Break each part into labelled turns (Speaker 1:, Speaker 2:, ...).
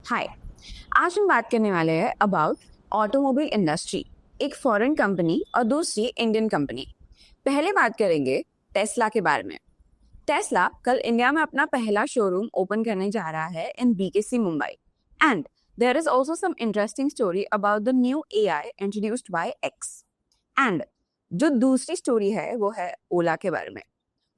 Speaker 1: हाय। आज हम बात करने वाले हैं अबाउट ऑटोमोबाइल इंडस्ट्री, एक फॉरेन कंपनी और दूसरी इंडियन कंपनी। पहले बात करेंगे टेस्ला के बारे में। टेस्ला कल इंडिया में अपना पहला शोरूम ओपन करने जा रहा है in BKC Mumbai. And there is also some interesting story about the new AI introduced by X. And जो दूसरी स्टोरी है वो है ओला के बारे में।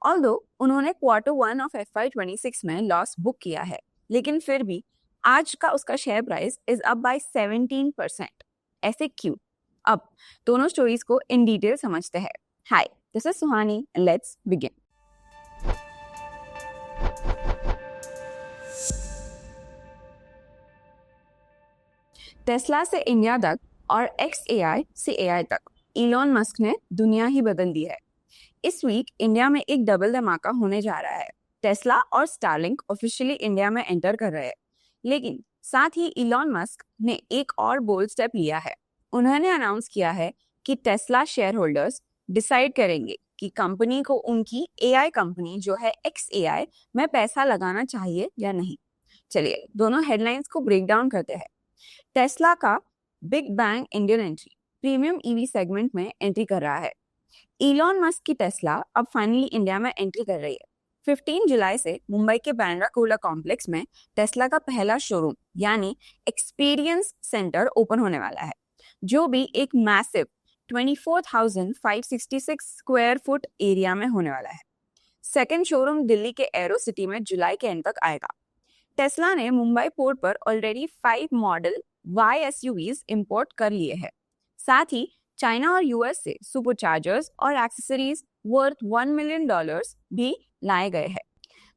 Speaker 1: ऑल्दो उन्होंने Q1 ऑफ FY26 में लॉस बुक किया है, लेकिन फिर भी आज का उसका share price is up bye 17%। ऐसे क्यों? अब दोनों स्टोरीज को इन डिटेल समझते हैं। Hi, this is Suhani and let's begin. Tesla से इंडिया तक और XAI से AI तक इलॉन मस्क ने दुनिया ही बदल दी है। इस वीक इंडिया में एक डबल धमाका होने जा रहा है। टेस्ला और स्टारलिंक ऑफिशियली इंडिया में एंटर कर रहे हैं, लेकिन साथ ही इलॉन मस्क ने एक और बोल्ड स्टेप लिया है। उन्होंने अनाउंस किया है कि टेस्ला शेयर होल्डर्स डिसाइड करेंगे कि कंपनी को उनकी AI कंपनी जो है XAI में पैसा लगाना चाहिए या नहीं। चलिए दोनों हेडलाइंस को ब्रेक डाउन करते हैं। टेस्ला का big bang Indian entry, premium EV segment में एंट्री कर रहा है। इलॉन मस्क की टेस्ला अब फाइनली इंडिया में एंट्री कर रही है। 15 जुलाई से मुंबई के बांद्रा कुर्ला कॉम्प्लेक्स में टेस्ला का पहला शोरूम यानी एक्सपीरियंस सेंटर ओपन होने वाला है, जो भी एक मैसिव 24,566 स्क्वायर फुट एरिया में होने वाला है। सेकेंड शोरूम दिल्ली के एरो सिटी में जुलाई के एंड तक आएगा। टेस्ला ने मुंबई पोर्ट पर already 5 model Y SUVs import कर लिए हैं। साथ ही चाइना और US से सुपरचार्जर्स और एक्सेसरीज वर्थ $1 मिलियन भी लाए गए हैं।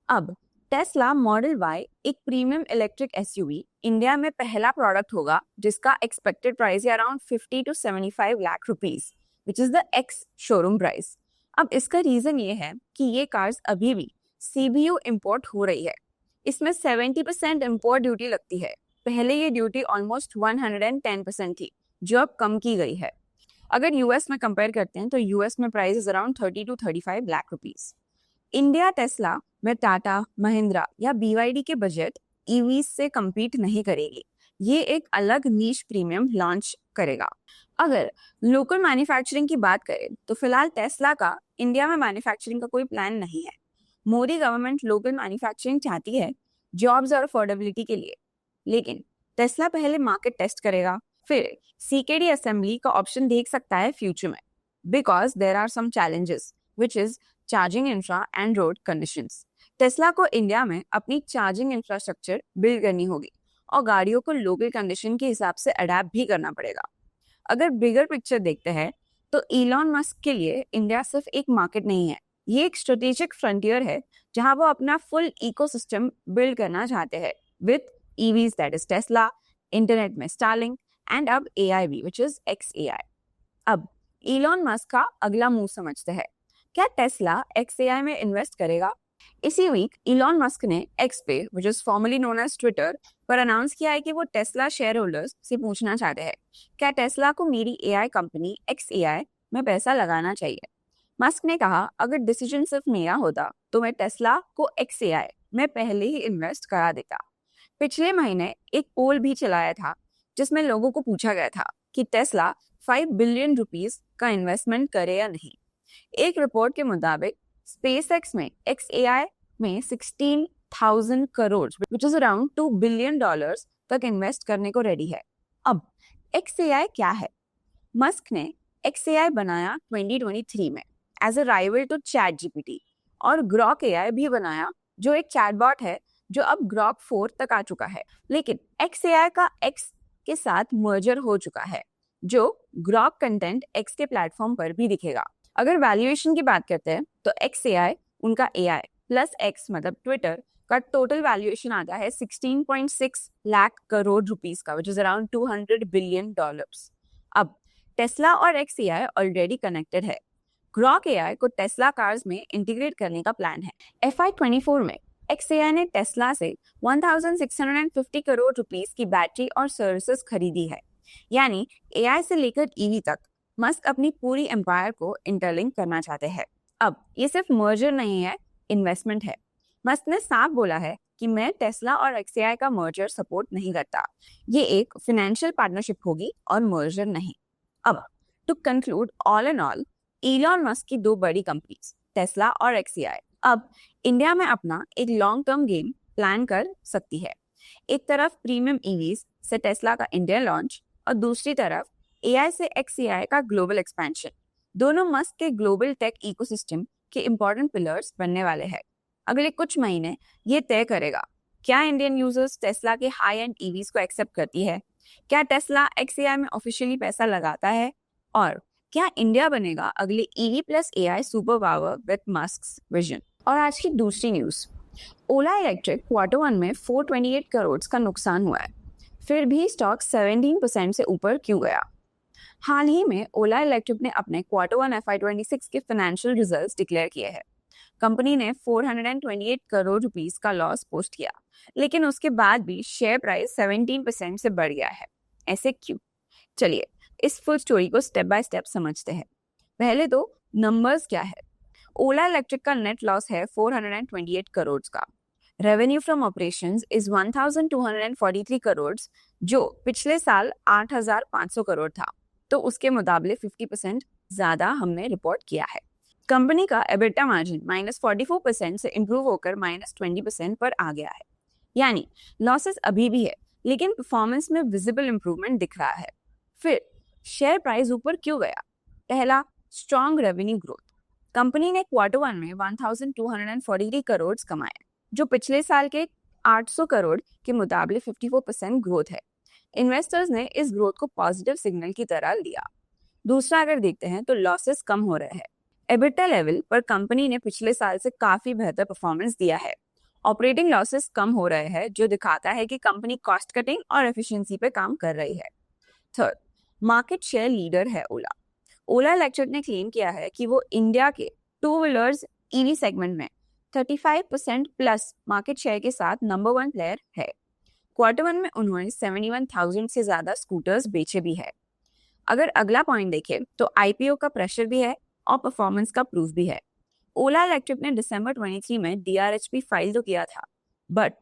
Speaker 1: अब टेस्ला मॉडल Y एक प्रीमियम इलेक्ट्रिक SUV इंडिया में पहला प्रोडक्ट होगा, जिसका एक्सपेक्टेड प्राइस है around 50 to 75 lakh rupees, which is the ex showroom price. अब इसका रीजन ये है कि ये कार्स अभी भी CBU इंपोर्ट हो रही है। इसमें 70% इंपोर्ट ड्यूटी लगती है। पहले ये ड्यूटी ऑलमोस्ट 110% थी, जो अब कम की गई है। अगर US में कंपेयर करते हैं तो US में price is around 30 to 35 lakh rupees. India Tesla में टाटा, महिंद्रा या BYD के बजट EVs से compete नहीं करेगी। ये एक अलग नीश प्रीमियम लॉन्च करेगा। अगर लोकल मैन्युफैक्चरिंग की बात करें तो फिलहाल टेस्ला का इंडिया में मैन्युफैक्चरिंग का कोई प्लान नहीं है। मोदी गवर्नमेंट लोकल मैन्युफैक्चरिंग चाहती है जॉब्स और अफोर्डेबिलिटी के लिए, लेकिन टेस्ला पहले मार्केट टेस्ट करेगा, फिर CKD असेंबली का ऑप्शन देख सकता है फ्यूचर में, because there are some challenges which is charging infra and road conditions. Tesla को इंडिया में अपनी चार्जिंग इंफ्रास्ट्रक्चर बिल्ड करनी होगी और गाड़ियों को लोकल कंडीशन के हिसाब से अडेप्ट भी करना पड़ेगा। अगर बिगर पिक्चर देखते हैं तो इलॉन मस्क के लिए इंडिया सिर्फ एक मार्केट नहीं है, ये एक स्ट्रेटेजिक फ्रंटियर है जहां वो अपना फुल इकोसिस्टम बिल्ड करना चाहते हैं with EVs that is Tesla, internet में स्टारलिंक एंड अब AI भी विच इज XAI। अब इलॉन मस्क का अगला मूव समझते हैं। क्या टेस्ला XAI में इन्वेस्ट करेगा? इसी वीक इलॉन मस्क ने X पे which is formerly known as Twitter पर अनाउंस किया है कि वो टेस्ला शेयर होल्डर्स से पूछना चाहते हैं, क्या टेस्ला को मेरी AI कंपनी XAI में पैसा लगाना चाहिए। मस्क ने कहा, अगर डिसीजन सिर्फ मेरा होता तो मैं टेस्ला को XAI में पहले ही इन्वेस्ट करा देता। पिछले महीने एक पोल भी चलाया था जिसमें लोगों को पूछा गया था कि टेस्ला 5 बिलियन रुपीस का इन्वेस्टमेंट करे या नहीं। एक रिपोर्ट के मुताबिक SpaceX में XAI में 16,000 crore which is around $2 billion तक इन्वेस्ट करने को रेडी है। अब XAI क्या है? मस्क ने XAI बनाया 2023 में as a rival to ChatGPT और Grok AI भी बनाया, जो एक चैटबॉट है जो अब Grok 4 तक आ चुका है। लेकिन XAI का X के साथ मर्जर हो चुका है, जो Grok कंटेंट X के प्लेटफॉर्म पर भी दिखेगा। अगर वैल्यूएशन की बात करते हैं तो XAI उनका AI प्लस X मतलब ट्विटर का टोटल वैल्यूएशन आता है 16.6 लाख करोड़ रुपीस का, विच इज अराउंड $200 बिलियन। अब टेस्ला और XAI ऑलरेडी कनेक्टेड है। Grok AI को टेस्ला कार्स में इंटीग्रेट करने का प्लान है। FY24 में XAI ने टेस्ला से 1,650 करोड़ रुपीस की बैटरी और सर्विसेज खरीदी है। यानी AI से लेकर EV तक मस्क अपनी पूरी एम्पायर को इंटरलिंक करना चाहते हैं। अब ये सिर्फ मर्जर नहीं है, इन्वेस्टमेंट है। मस्क ने साफ बोला है कि मैं टेस्ला और XAI का मर्जर सपोर्ट नहीं करता। ये एक फाइनेंशियल पार्टनरशिप होगी और मर्जर नहीं। अब to conclude, all in all, Elon Musk की दो बड़ी कंपनीज टेस्ला और XAI अब इंडिया में अपना एक लॉन्ग टर्म गेम प्लान कर सकती है। एक तरफ प्रीमियम ईवीज से टेस्ला का इंडिया लॉन्च और दूसरी तरफ AI से XAI का ग्लोबल एक्सपेंशन। दोनों मस्क के ग्लोबल टेक इकोसिस्टम के इंपॉर्टेंट पिलर्स बनने वाले हैं। अगले कुछ महीने ये तय करेगा क्या इंडियन यूजर्स टेस्ला के हाई एंड ईवीज को एक्सेप्ट करती है, क्या टेस्ला XAI में ऑफिशियली पैसा लगाता है, और क्या इंडिया बनेगा अगले EV plus AI super power with Musk's vision. और आज की दूसरी न्यूज, ओला इलेक्ट्रिक क्वार्टर 1 में 428 करोड़ का नुकसान हुआ है, फिर भी स्टॉक 17% से ऊपर क्यों गया। हाल ही में ओला इलेक्ट्रिक ने अपने Q1 FY26 के फाइनेंशियल रिजल्ट्स डिक्लेयर किए हैं। कंपनी ने 428 करोड़ रुपीस का लॉस पोस्ट किया, लेकिन उसके बाद भी शेयर प्राइस 17% से बढ़ गया है। ऐसे क्यों? चलिए इस फुल स्टोरी को स्टेप बाय स्टेप समझते हैं। पहले तो नंबर्स क्या है। ओला इलेक्ट्रिक का नेट लॉस है 428 करोड़ का। Revenue from operations is 1243 crore, जो पिछले साल 8500 करोड़ था, तो उसके मुकाबले 50% ज्यादा हमने रिपोर्ट किया है। कंपनी का एबिटा मार्जिन -44% से इंप्रूव होकर -20% पर आ गया है। यानी लॉसेस अभी भी है, लेकिन परफॉर्मेंस में विजिबल इंप्रूवमेंट दिख रहा है। फिर शेयर प्राइस ऊपर क्यों गया? पहला, स्ट्रॉन्ग रेवेन्यू ग्रोथ। कंपनी ने Q1 में 1243 करोड़ कमाए, जो पिछले साल के 800 करोड़ के मुकाबले 54% ग्रोथ है। इन्वेस्टर्स ने इस ग्रोथ को पॉजिटिव सिग्नल की तरह लिया। दूसरा, अगर देखते हैं तो लॉसेस कम हो रहे हैं। एबिटा लेवल पर कंपनी ने पिछले साल से काफी बेहतर परफॉर्मेंस दिया है। ऑपरेटिंग लॉसेस कम हो रहे हैं, जो दिखाता है कि कंपनी कॉस्ट कटिंग और एफिशिएंसी पे काम कर रही है। थर्ड, मार्केट शेयर लीडर है ओला। ओला इलेक्ट्रिक ने क्लेम किया है कि वो इंडिया के 2 व्हीलर्स EV सेगमेंट में 35% प्लस मार्केट शेयर के साथ नंबर 1 प्लेयर है। Q1 में उन्होंने 71,000 से ज्यादा स्कूटर्स बेचे भी है। अगर अगला पॉइंट देखें तो IPO का प्रेशर भी है और परफॉर्मेंस का प्रूफ भी है। ओला इलेक्ट्रिक ने दिसंबर 23 में DRHP फाइल तो किया था, बट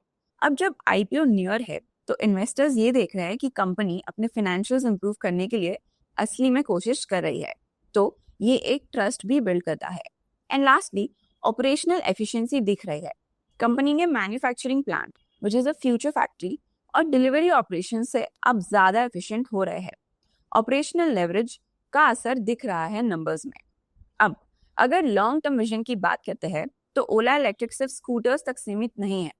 Speaker 1: अब जब IPO नियर है तो इन्वेस्टर्स ये देख रहे हैं कि कंपनी अपने फाइनेंशियल्स इंप्रूव करने के लिए असली में कोशिश कर रही है, तो ये एक ट्रस्ट भी बिल्ड करता है। एंड लास्टली, ऑपरेशनल एफिशिएंसी दिख रही है। कंपनी के manufacturing plant which is a future factory और डिलीवरी ऑपरेशन से अब ज्यादा एफिशिएंट हो रहे हैं। ऑपरेशनल लेवरेज का असर दिख रहा है नंबर्स में। अब अगर लॉन्ग टर्म विजन की बात करते हैं तो ओला इलेक्ट्रिक सिर्फ स्कूटर्स तक सीमित नहीं है।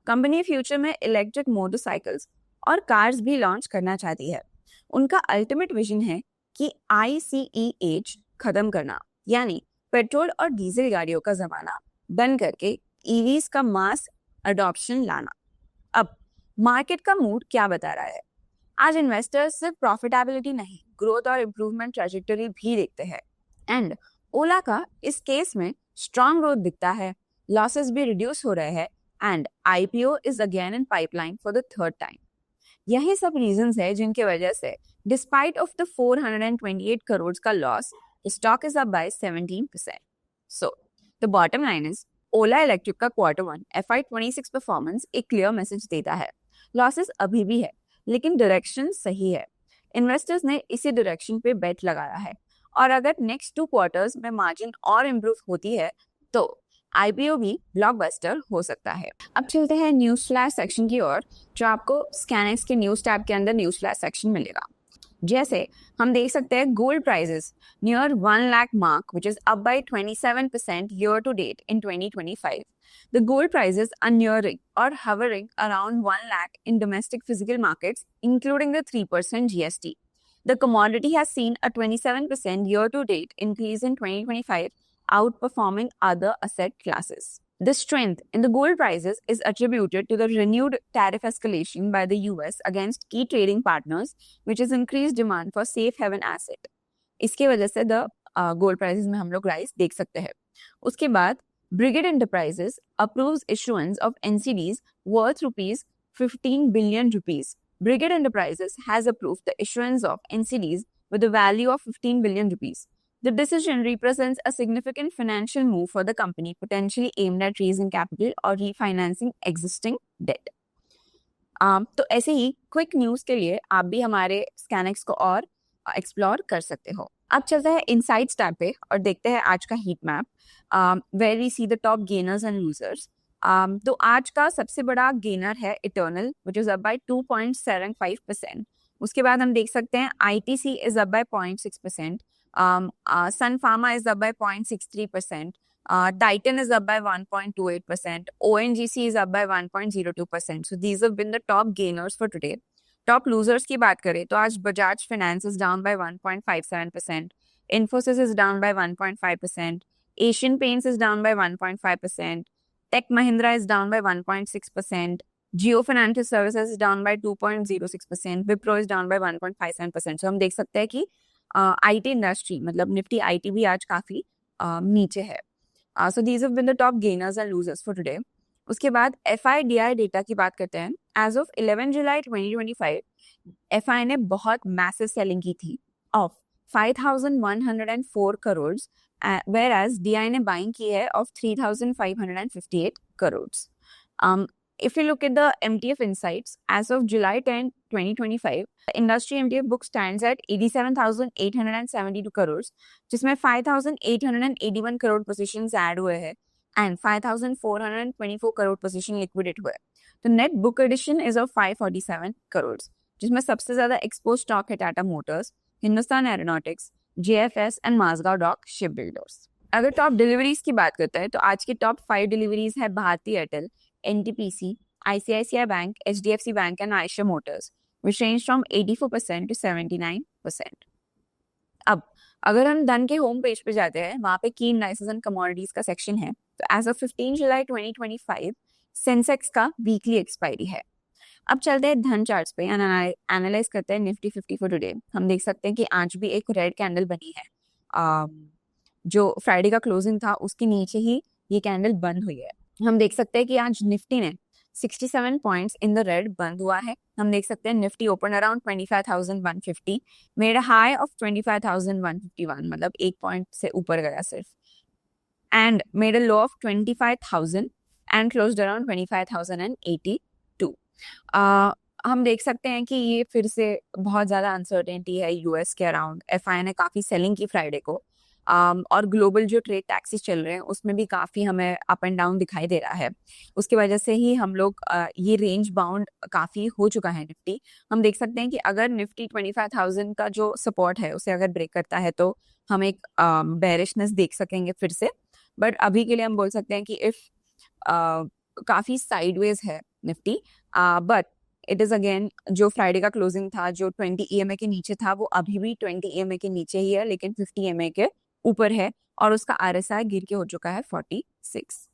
Speaker 1: कंपनी फ्यूचर में इलेक्ट्रिक मोटरसाइकिल्स और कार्स भी लॉन्च करना चाहती है। उनका अल्टीमेट विजन है कि ICE एज खत्म करना, यानी पेट्रोल और डीजल गाड़ियों का जमाना बंद करके EVs का मास अडॉप्शन लाना। अब मार्केट का मूड क्या बता रहा है? आज इन्वेस्टर्स सिर्फ प्रॉफिटेबिलिटी नहीं, ग्रोथ और इम्प्रूवमेंट ट्रैजेक्टरी भी देखते हैं। एंड ओला का इस केस में स्ट्रॉन्ग ग्रोथ दिखता है, लॉसेस भी रिड्यूस हो रहे हैं and IPO is again in pipeline for the third time. यही सब रीजंस है जिनके वजह से डिस्पाइट ऑफ द 428 करोड़ का loss, stock is up bye 17%। So the bottom line is Ola electric का Q1 FY26 परफॉर्मेंस एक क्लियर मैसेज देता है। लॉसेस अभी भी है, लेकिन डायरेक्शन सही है। इन्वेस्टर्स ने इसी डायरेक्शन पे बेट लगाया है, और अगर नेक्स्ट 2 क्वार्टर्स में मार्जिन और इम्प्रूव होती है तो IPO भी ब्लॉकबस्टर हो सकता है। अब चलते हैं न्यूज फ्लैश सेक्शन की ओर, जो आपको स्कैनएक्स के न्यूज टैब के अंदर न्यूज फ्लैश सेक्शन मिलेगा। जैसे हम देख सकते हैं gold prices near 1 lakh mark, which is up by 27% year to date in 2025. The gold prices are nearing or hovering around 1 lakh in domestic physical markets, including the 3% GST. The commodity has seen a 27% year to date increase in 2025, outperforming other asset classes. The strength in the gold prices is attributed to the renewed tariff escalation by the US against key trading partners, which has increased demand for safe haven asset. इसके वजह से the gold prices में हम लोग rise देख सकते हैं। उसके बाद Brigade Enterprises approves issuance of NCDs worth rupees 15 billion rupees. Brigade Enterprises has approved the issuance of NCDs with a value of 15 billion rupees. The decision represents a significant financial move for the company, potentially aimed at raising capital or refinancing existing debt. तो ऐसे ही quick news के लिए आप भी हमारे स्कैनिक्स को और explore कर सकते हो। अब चलते हैं इनसाइट्स टैब पे और देखते हैं आज का heat map where we see the top gainers and losers. तो आज का सबसे बड़ा गेनर है Eternal which is up by 2.75%। उसके बाद हम देख सकते हैं ITC is up by 0.6%, Sun Pharma is up by 0.63%, Titan is up by 1.28%, ONGC is up by 1.02%. So these have been the top gainers for today. Top losers की बात करें तो आज Bajaj Finance is down by 1.57%, Infosys is down by 1.5%, Asian Paints is down by 1.5%, Tech Mahindra is down by 1.6%, Jio Financial Services is down by 2.06%, Wipro is down by 1.57%. So हम देख सकते हैं कि IT इंडस्ट्री मतलब Nifty IT भी आज काफी नीचे है। So these have been the top gainers and losers for today. उसके बाद FIDI डेटा की बात करते हैं। As of 11 July 2025, FI ने बहुत मैसिव सेलिंग की थी of 5,104 करोड़, whereas DI ने बाइंग की है of 3,558 crore. If you look at the MTF insights, as of July 10, 2025, the industry MTF book stands at 87,872 crores, जिसमें 5,881 करोड़ पोजीशंस ऐड हुए हैं and 5,424 करोड़ पोजीशन लिक्विडेट हुए। तो net book addition is of 547 crore, जिसमें सबसे ज्यादा एक्सपोज स्टॉक है Tata Motors, Hindustan Aeronautics, JFS and Mazagon dock ship builders. अगर टॉप डिलीवरीज की बात करते हैं तो आज की टॉप 5 डिलीवरीज है Bharti Airtel, NTPC, ICICI Bank, HDFC Bank and Eicher Motors, which range from 84% to 79%. अब अगर हम डन के होम पेज पे जाते हैं, वहाँ पे की इंडाइसेस एंड कमोडिटीज का सेक्शन है। तो एज ऑफ 15 जुलाई 2025 सेंसेक्स का वीकली एक्सपायरी है। अब चलते हैं धन चार्ट्स पे एनालाइज करते हैं निफ्टी 50 फॉर टुडे। हम देख सकते हैं कि आज भी एक रेड कैंडल बनी है, जो फ्राइडे का क्लोजिंग था उसके नीचे ही ये कैंडल बंद हुई है। हम देख सकते हैं कि आज निफ्टी ने 67 पॉइंट्स इन द रेड बंद हुआ है। हम देख सकते हैं Nifty open around 25,150, made a high of 25,151, मतलब 1 पॉइंट से ऊपर गया सिर्फ, and made a low of 25,000 and closed around 25,082। हम देख सकते हैं कि ये फिर से बहुत ज्यादा अनसर्टेनिटी है यूएस के अराउंड। FI ने काफी सेलिंग की फ्राइडे को, और ग्लोबल जो ट्रेड टैक्सेस चल रहे हैं उसमें भी काफ़ी हमें अप एंड डाउन दिखाई दे रहा है। उसकी वजह से ही हम लोग ये रेंज बाउंड काफ़ी हो चुका है निफ्टी। हम देख सकते हैं कि अगर निफ्टी 25,000 का जो सपोर्ट है उसे अगर ब्रेक करता है तो हम एक बेरिशनेस देख सकेंगे फिर से, बट अभी के लिए हम बोल सकते हैं कि इफ काफ़ी साइडवेज है Nifty, but it is again जो फ्राइडे का क्लोजिंग था जो 20 EMA के नीचे था वो अभी भी 20 EMA के नीचे ही है, लेकिन 50 EMA के ऊपर है और उसका RSI गिर के हो चुका है 46।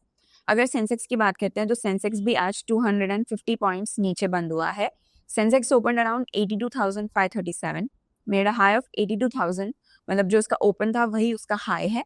Speaker 1: अगर सेंसेक्स की बात करते हैं तो सेंसेक्स भी आज 250 पॉइंट्स नीचे बंद हुआ है। Sensex open around 82,537, made a high of 82,000, मतलब जो उसका ओपन था वही उसका हाई है।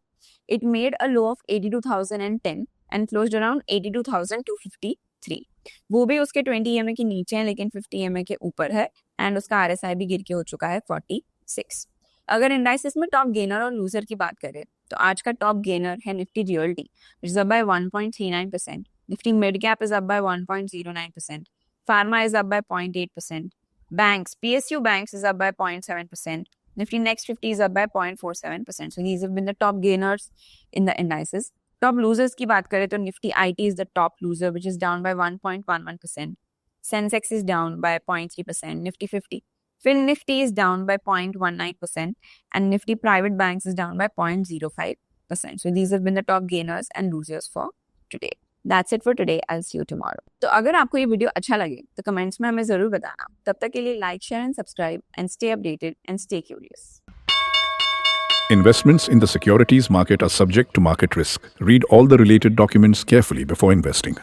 Speaker 1: It made a low of 82,010 and closed around 82,253। वो भी उसके 20 EMA के नीचे है लेकिन 50 EMA के ऊपर है एंड उसका RSI भी गिर के हो चुका है 46। अगर इंडाइसेस में टॉप गेनर और लूजर की बात करें तो आज का टॉप गेनर है Nifty realty, which is up bye 1.39%, Nifty mid cap is up bye 1.09%, pharma is up bye 0.8%, banks PSU banks is up bye 0.7%, Nifty next 50 is up by 0.47%. So these have been the top gainers in the indices. Top losers की बात करें तो Nifty IT is the top loser, which is down by 1.11%. Sensex is down by 0.3%. Nifty 50. Fin Nifty is down by 0.19%, and Nifty Private Banks is down by 0.05%. So these have been the top gainers and losers for today. That's it for today. I'll see you tomorrow. तो अगर आपको ये video अच्छा लगे तो comments में हमें जरूर बताना. तब तक के लिए like, share and subscribe and stay updated and stay curious.
Speaker 2: Investments in the securities market are subject to market risk. Read all the related documents carefully before investing.